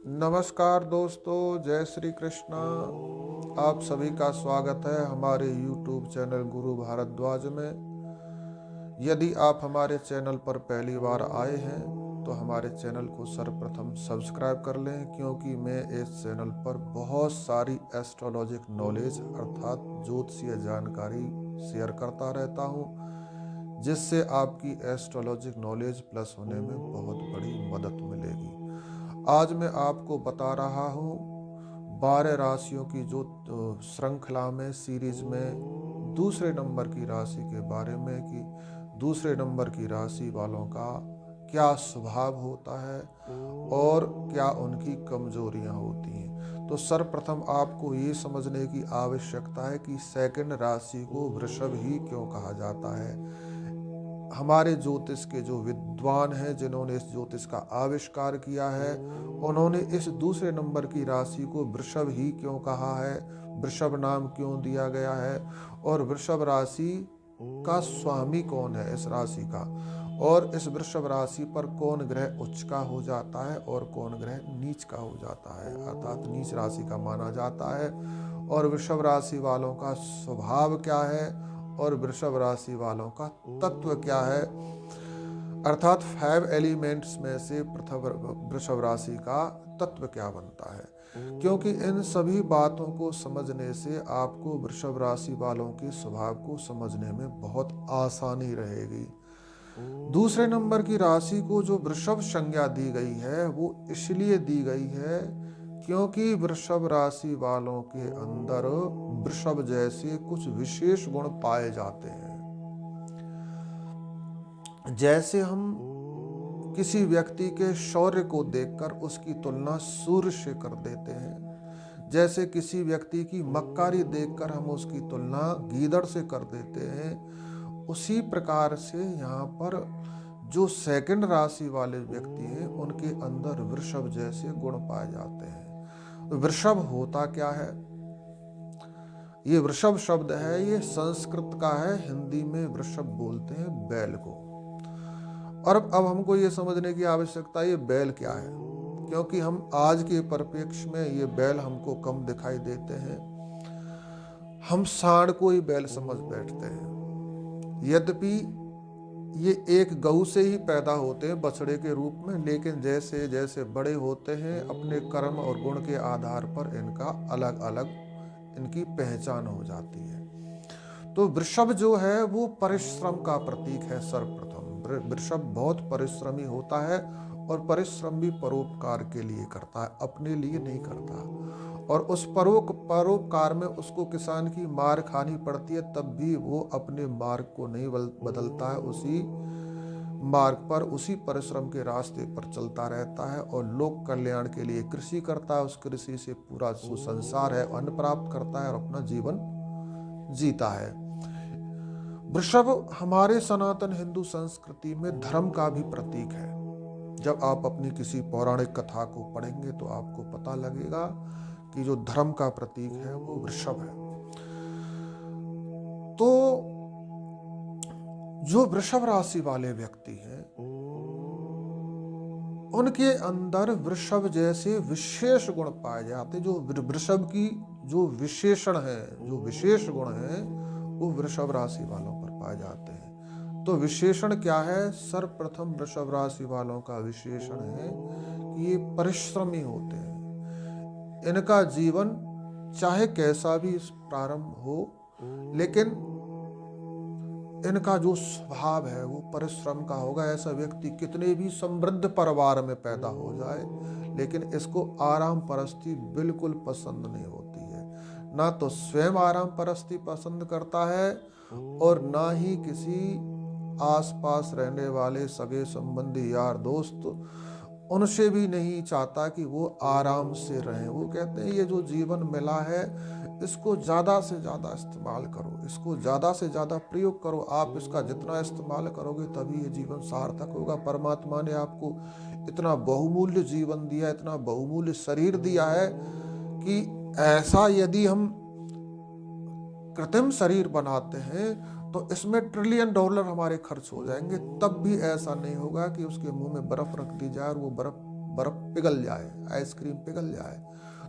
नमस्कार दोस्तों, जय श्री कृष्णा। आप सभी का स्वागत है हमारे YouTube चैनल गुरु भारद्वाज में। यदि आप हमारे चैनल पर पहली बार आए हैं तो हमारे चैनल को सर्वप्रथम सब्सक्राइब कर लें, क्योंकि मैं इस चैनल पर बहुत सारी एस्ट्रोलॉजिक नॉलेज अर्थात ज्योतिषीय जानकारी शेयर करता रहता हूँ, जिससे आपकी एस्ट्रोलॉजिक नॉलेज प्लस होने में बहुत बड़ी मदद मिलेगी। आज मैं आपको बता रहा हूँ 12 राशियों की जो श्रृंखला में सीरीज में दूसरे नंबर की राशि के बारे में कि दूसरे नंबर की राशि वालों का क्या स्वभाव होता है और क्या उनकी कमजोरियां होती हैं। तो सर्वप्रथम आपको ये समझने की आवश्यकता है कि सेकंड राशि को वृषभ ही क्यों कहा जाता है। हमारे ज्योतिष के जो विद्वान हैं, जिन्होंने इस ज्योतिष का आविष्कार किया है, उन्होंने इस दूसरे नंबर की राशि को वृषभ ही क्यों कहा है, वृषभ नाम क्यों दिया गया है, और वृषभ राशि का स्वामी कौन है इस राशि का, और इस वृषभ राशि पर कौन ग्रह उच्च का हो जाता है और कौन ग्रह नीच का हो जाता है, अर्थात नीच राशि का माना जाता है, और वृषभ राशि वालों का स्वभाव क्या है और वृषभ राशि वालों का तत्व क्या है, अर्थात 5 एलिमेंट्स में से प्रथम वृषभ राशि का तत्व क्या बनता है। क्योंकि इन सभी बातों को समझने से आपको वृषभ राशि वालों के स्वभाव को समझने में बहुत आसानी रहेगी। दूसरे नंबर की राशि को जो वृषभ संज्ञा दी गई है वो इसलिए दी गई है क्योंकि वृषभ राशि वालों के अंदर वृषभ जैसे कुछ विशेष गुण पाए जाते हैं। जैसे हम किसी व्यक्ति के शौर्य को देखकर उसकी तुलना सूर्य से कर देते हैं, जैसे किसी व्यक्ति की मक्कारी देखकर हम उसकी तुलना गीदड़ से कर देते हैं, उसी प्रकार से यहाँ पर जो सेकंड राशि वाले व्यक्ति हैं उनके अंदर वृषभ जैसे गुण पाए जाते हैं। वृषभ होता क्या है? ये वृषभ शब्द है, ये संस्कृत का है, हिंदी में वृषभ बोलते हैं बैल को। और अब हमको ये समझने की आवश्यकता है ये बैल क्या है, क्योंकि हम आज के परिप्रेक्ष्य में ये बैल हमको कम दिखाई देते हैं। हम सांड को ही बैल समझ बैठते हैं, यद्यपि ये एक गऊ से ही पैदा होते हैं बछड़े के रूप में, लेकिन जैसे जैसे बड़े होते हैं अपने कर्म और गुण के आधार पर इनका अलग अलग इनकी पहचान हो जाती है। तो वृषभ जो है वो परिश्रम का प्रतीक है। सर्वप्रथम वृषभ बहुत परिश्रमी होता है और परिश्रम भी परोपकार के लिए करता है, अपने लिए नहीं करता। और उस परोपकार में उसको किसान की मार खानी पड़ती है, तब भी वो अपने मार्ग को नहीं बदलता है, उसी मार्ग पर उसी परिश्रम के रास्ते पर चलता रहता है और लोक कल्याण के लिए कृषि करता है। उस कृषि से पूरा जो संसार है अन्न प्राप्त करता है और अपना जीवन जीता है। वृषभ हमारे सनातन हिंदू संस्कृति में धर्म का भी प्रतीक है। जब आप अपनी किसी पौराणिक कथा को पढ़ेंगे तो आपको पता लगेगा कि जो धर्म का प्रतीक है वो वृषभ है। तो जो वृषभ राशि वाले व्यक्ति हैं उनके अंदर वृषभ जैसे विशेष गुण पाए जाते। जो वृषभ की जो विशेषण है, जो विशेष गुण है, वो वृषभ राशि वालों पर पाए जाते हैं। तो विशेषण क्या है? सर्वप्रथम वृषभ राशि वालों का विशेषण है कि ये परिश्रमी होते हैं। इनका जीवन चाहे कैसा भी प्रारंभ हो, लेकिन इनका जो स्वभाव है वो परिश्रम का होगा। ऐसा व्यक्ति कितने भी समृद्ध परिवार में पैदा हो जाए, लेकिन इसको आराम परस्ती बिल्कुल पसंद नहीं होती है। ना तो स्वयं आराम परस्ती पसंद करता है और ना ही किसी आसपास रहने वाले सगे संबंधी यार दोस्त उनसे भी नहीं चाहता कि वो आराम से रहें। वो कहते हैं ये जो जीवन मिला है इसको ज़्यादा से ज़्यादा इस्तेमाल करो, इसको ज़्यादा से ज़्यादा प्रयोग करो। आप इसका जितना इस्तेमाल करोगे तभी ये जीवन सार्थक होगा। परमात्मा ने आपको इतना बहुमूल्य जीवन दिया, इतना बहुमूल्य शरीर दिया है कि ऐसा यदि हम कृत्रिम शरीर बनाते हैं तो इसमें $1 ट्रिलियन हमारे खर्च हो जाएंगे, तब भी ऐसा नहीं होगा कि उसके मुंह में बर्फ रख दी जाए और वो बर्फ बर्फ पिघल जाए, आइसक्रीम पिघल जाए।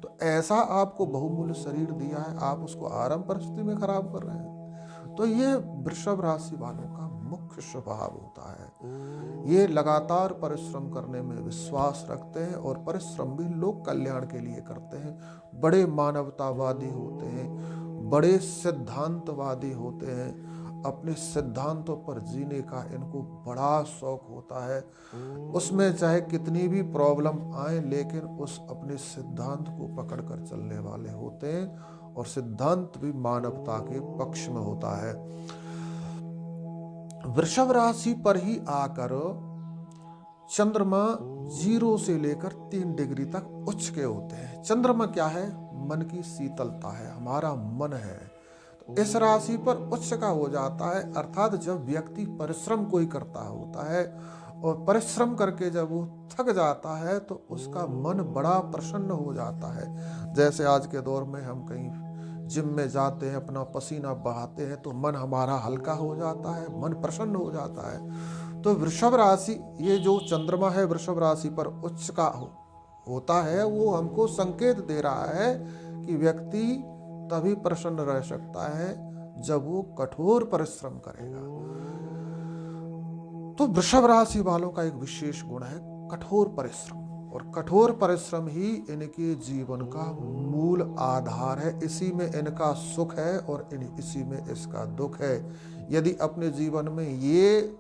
तो ऐसा आपको बहुमूल्य शरीर दिया है, आप उसको आराम परिस्थिति में खराब कर रहे हैं। तो ये वृषभ राशि वालों का मुख्य स्वभाव होता है। ये लगातार परिश्रम करने में विश्वास रखते हैं और परिश्रम भी लोक कल्याण के लिए करते हैं। बड़े मानवतावादी होते हैं, बड़े सिद्धांतवादी होते हैं। अपने सिद्धांतों पर जीने का इनको बड़ा शौक होता है। उसमें चाहे कितनी भी प्रॉब्लम आए, लेकिन उस अपने सिद्धांत को पकड़ कर चलने वाले होते हैं और सिद्धांत भी मानवता के पक्ष में होता है। वृषभ राशि पर ही आकर चंद्रमा 0 से लेकर 3 डिग्री तक उच्च के होते हैं। चंद्रमा क्या है? मन की शीतलता है, हमारा मन है। तो इस राशि पर उच्च का हो जाता है, अर्थात जब व्यक्ति परिश्रम कोई करता होता है और परिश्रम करके जब वो थक जाता है तो उसका मन बड़ा प्रसन्न हो जाता है। जैसे आज के दौर में हम कहीं जिम में जाते हैं, अपना पसीना बहाते हैं तो मन हमारा हल्का हो जाता है, मन प्रसन्न हो जाता है। तो वृषभ राशि, ये जो चंद्रमा है वृषभ राशि पर उच्च का होता है, वो हमको संकेत दे रहा है कि व्यक्ति तभी प्रसन्न रह सकता है जब वो कठोर परिश्रम करेगा। तो वृषभ राशि वालों का एक विशेष गुण है कठोर परिश्रम, और कठोर परिश्रम ही इनके जीवन का मूल आधार है। इसी में इनका सुख है और इसी में इसका दुख है। यदि अपने जीवन में ये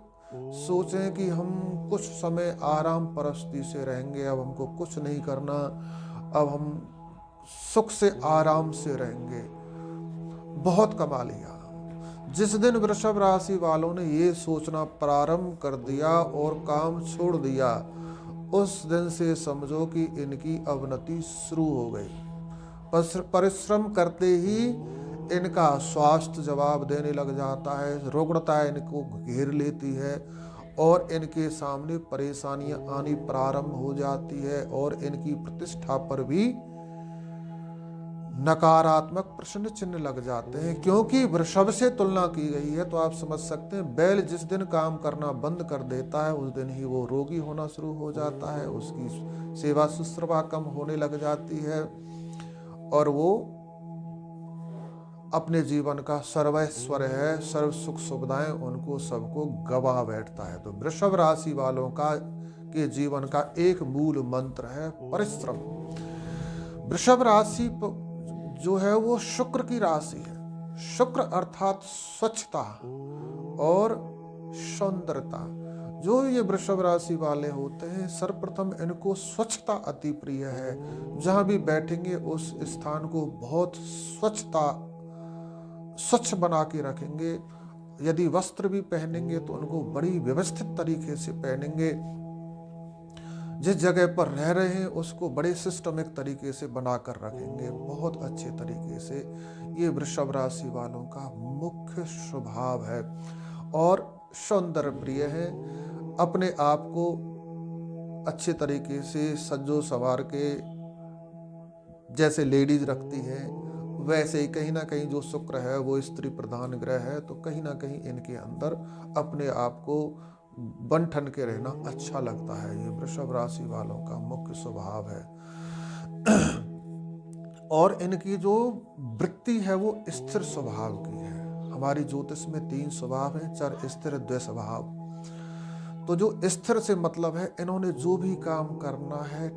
सोचें कि हम कुछ समय आराम परस्ती से रहेंगे, अब हमको कुछ नहीं करना, अब हम सुख से आराम से रहेंगे, बहुत कमा लिया। जिस दिन वृषभ राशि वालों ने ये सोचना प्रारंभ कर दिया और काम छोड़ दिया, उस दिन से समझो कि इनकी अवनति शुरू हो गई। परिश्रम करते ही इनका स्वास्थ्य जवाब देने लग जाता है, रुग्णता इनको घेर लेती है और इनके सामने परेशानियां आनी प्रारंभ हो जाती है और इनकी प्रतिष्ठा पर भी नकारात्मक प्रश्न चिन्ह लग जाते हैं। क्योंकि वृषभ से तुलना की गई है तो आप समझ सकते हैं, बैल जिस दिन काम करना बंद कर देता है उस दिन ही वो रोगी होना शुरू हो जाता है, उसकी सेवा शुश्रूषा कम होने लग जाती है और वो अपने जीवन का सर्वैश्वर्य है, सर्व सुख सुविधाएं उनको सबको गवा बैठता है। तो वृषभ राशि वालों का के जीवन का एक मूल मंत्र है परिश्रम। वृषभ राशि जो है वो शुक्र की राशि है। शुक्र अर्थात स्वच्छता और सौंदर्यता। जो ये वृषभ राशि वाले होते हैं, सर्वप्रथम इनको स्वच्छता अति प्रिय है। जहां भी बैठेंगे उस स्थान को बहुत स्वच्छ बना के रखेंगे। यदि वस्त्र भी पहनेंगे तो उनको बड़ी व्यवस्थित तरीके से पहनेंगे। जिस जगह पर रह रहे हैं उसको बड़े सिस्टमिक तरीके से बनाकर रखेंगे, बहुत अच्छे तरीके से। ये वृषभ राशि वालों का मुख्य स्वभाव है और सौंदर्य प्रिय है। अपने आप को अच्छे तरीके से सजो संवार के, जैसे लेडीज रखती है वैसे ही कहीं ना कहीं जो शुक्र है वो स्त्री प्रधान ग्रह है, तो कहीं ना कहीं इनके अंदर अपने आप को बन ठन के रहना अच्छा लगता है। ये वृषभ राशि वालों का मुख्य स्वभाव है। और इनकी जो वृत्ति है वो स्थिर स्वभाव की है। हमारी ज्योतिष में 3 स्वभाव हैं, चर स्थिर द्वय स्वभाव। तो जो स्थिर से मतलब है इन्होंने जो भी काम करना है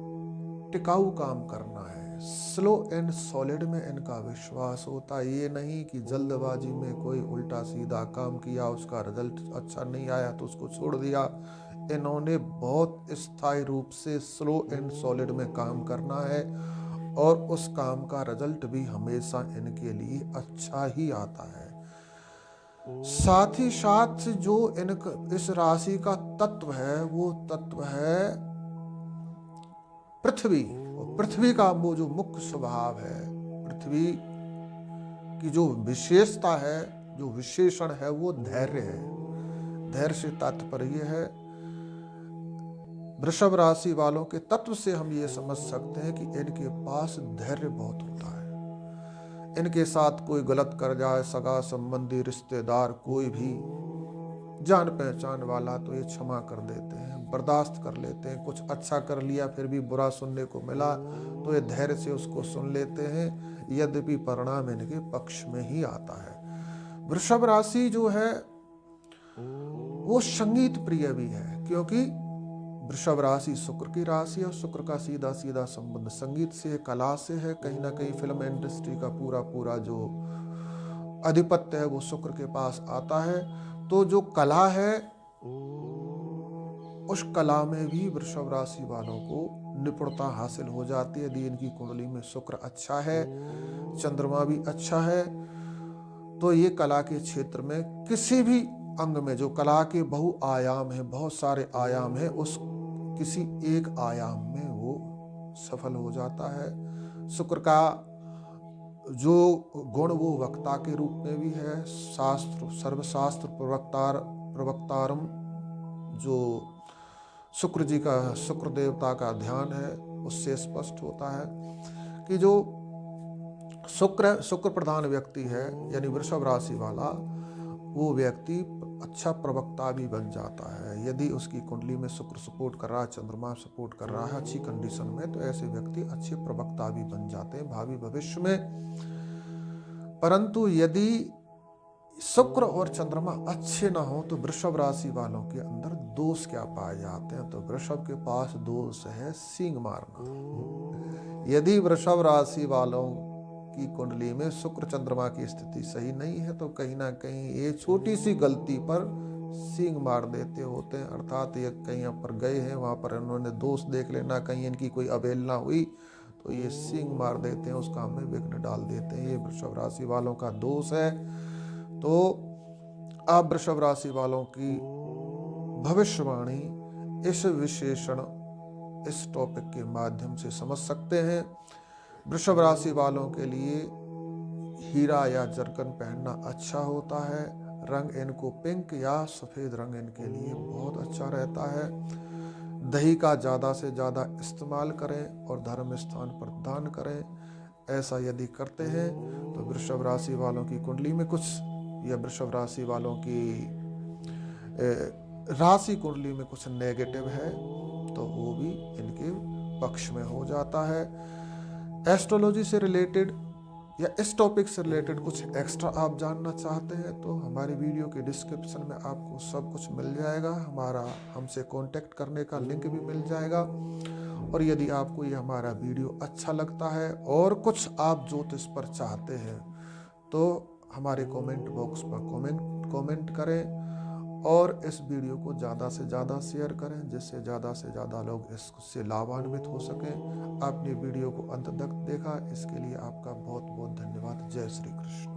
टिकाऊ काम करना है, स्लो एंड सॉलिड में इनका विश्वास होता है। ये नहीं कि जल्दबाजी में कोई उल्टा सीधा काम किया, उसका रिजल्ट अच्छा नहीं आया तो उसको छोड़ दिया। इन्होंने बहुत स्थायी रूप से स्लो एंड सॉलिड में काम करना है और उस काम का रिजल्ट भी हमेशा इनके लिए अच्छा ही आता है। साथ ही साथ जो इस राशि का तत्व है वो तत्व है पृथ्वी। पृथ्वी का वो जो मुख्य स्वभाव है, पृथ्वी की जो विशेषता है, जो विशेषण है वो धैर्य है। धैर्य से तात्पर्य है वृषभ राशि वालों के तत्व से हम ये समझ सकते हैं कि इनके पास धैर्य बहुत होता है। इनके साथ कोई गलत कर जाए, सगा संबंधी रिश्तेदार कोई भी जान पहचान वाला, तो ये क्षमा कर देते हैं। बर्दाश्त कर लेते हैं। कुछ अच्छा कर लिया फिर भी बुरा सुनने को मिला तो ये धैर्य से उसको सुन लेते हैं, यद्यपि परिणाम इनके पक्ष में ही आता है। वृषभ राशि जो है वो संगीत प्रिय भी है, क्योंकि वृषभ राशि शुक्र की राशि है और शुक्र का सीधा सीधा संबंध संगीत से है, कला से है। कहीं ना कहीं फिल्म इंडस्ट्री का पूरा जो आधिपत्य है वो शुक्र के पास आता है। तो जो कला है उस कला में भी वृषभ राशि वालों को निपुणता हासिल हो जाती है यदि इनकी कुंडली में शुक्र अच्छा है, चंद्रमा भी अच्छा है। तो ये कला के क्षेत्र में किसी भी अंग में, जो कला के बहु आयाम है, बहुत सारे आयाम है, उस किसी एक आयाम में वो सफल हो जाता है। शुक्र का जो गुण वो वक्ता के रूप में भी है, शास्त्र सर्वशास्त्र प्रवक्तारम, जो शुक्र जी का, शुक्र देवता का ध्यान है, उससे स्पष्ट होता है कि जो शुक्र प्रधान व्यक्ति है यानी वृषभ राशि वाला, वो व्यक्ति अच्छा प्रवक्ता भी बन जाता है। यदि उसकी कुंडली में शुक्र सपोर्ट कर रहा है, चंद्रमा सपोर्ट कर रहा है अच्छी कंडीशन में, तो ऐसे व्यक्ति अच्छे प्रवक्ता भी बन जाते हैं भावी भविष्य में। परंतु यदि शुक्र और चंद्रमा अच्छे ना हो तो वृषभ राशि वालों के अंदर दोष क्या पाए जाते हैं? तो वृषभ के पास दोष है सींग मारना। यदि वृषभ राशि वालों की कुंडली में शुक्र चंद्रमा की स्थिति सही नहीं है तो कहीं ना कहीं ये छोटी सी गलती पर सींग मार देते होते हैं। अर्थात ये कहीं पर गए हैं, वहां पर इन्होंने दोष देख लेना, कहीं इनकी कोई अवहेलना हुई तो ये सींग मार देते हैं, उस काम में विघ्न डाल देते हैं। ये वृषभ राशि वालों का दोष है। तो आप वृषभ राशि वालों की भविष्यवाणी इस विशेषण, इस टॉपिक के माध्यम से समझ सकते हैं। वृषभ राशि वालों के लिए हीरा या जरकन पहनना अच्छा होता है। रंग इनको पिंक या सफेद रंग इनके लिए बहुत अच्छा रहता है। दही का ज़्यादा से ज़्यादा इस्तेमाल करें और धर्म स्थान पर दान करें। ऐसा यदि करते हैं तो वृषभ राशि वालों की कुंडली में कुछ, या वृषभ राशि वालों की राशि कुंडली में कुछ नेगेटिव है तो वो भी इनके पक्ष में हो जाता है। एस्ट्रोलॉजी से रिलेटेड या इस टॉपिक से रिलेटेड कुछ एक्स्ट्रा आप जानना चाहते हैं तो हमारी वीडियो के डिस्क्रिप्शन में आपको सब कुछ मिल जाएगा। हमारा हमसे कांटेक्ट करने का लिंक भी मिल जाएगा। और यदि आपको ये हमारा वीडियो अच्छा लगता है और कुछ आप ज्योतिष पर चाहते हैं तो हमारे कमेंट बॉक्स पर कमेंट करें और इस वीडियो को ज़्यादा से ज़्यादा शेयर करें, जिससे ज़्यादा से ज़्यादा लोग इससे लाभान्वित हो सकें। आपने वीडियो को अंत तक देखा, इसके लिए आपका बहुत बहुत धन्यवाद। जय श्री कृष्ण।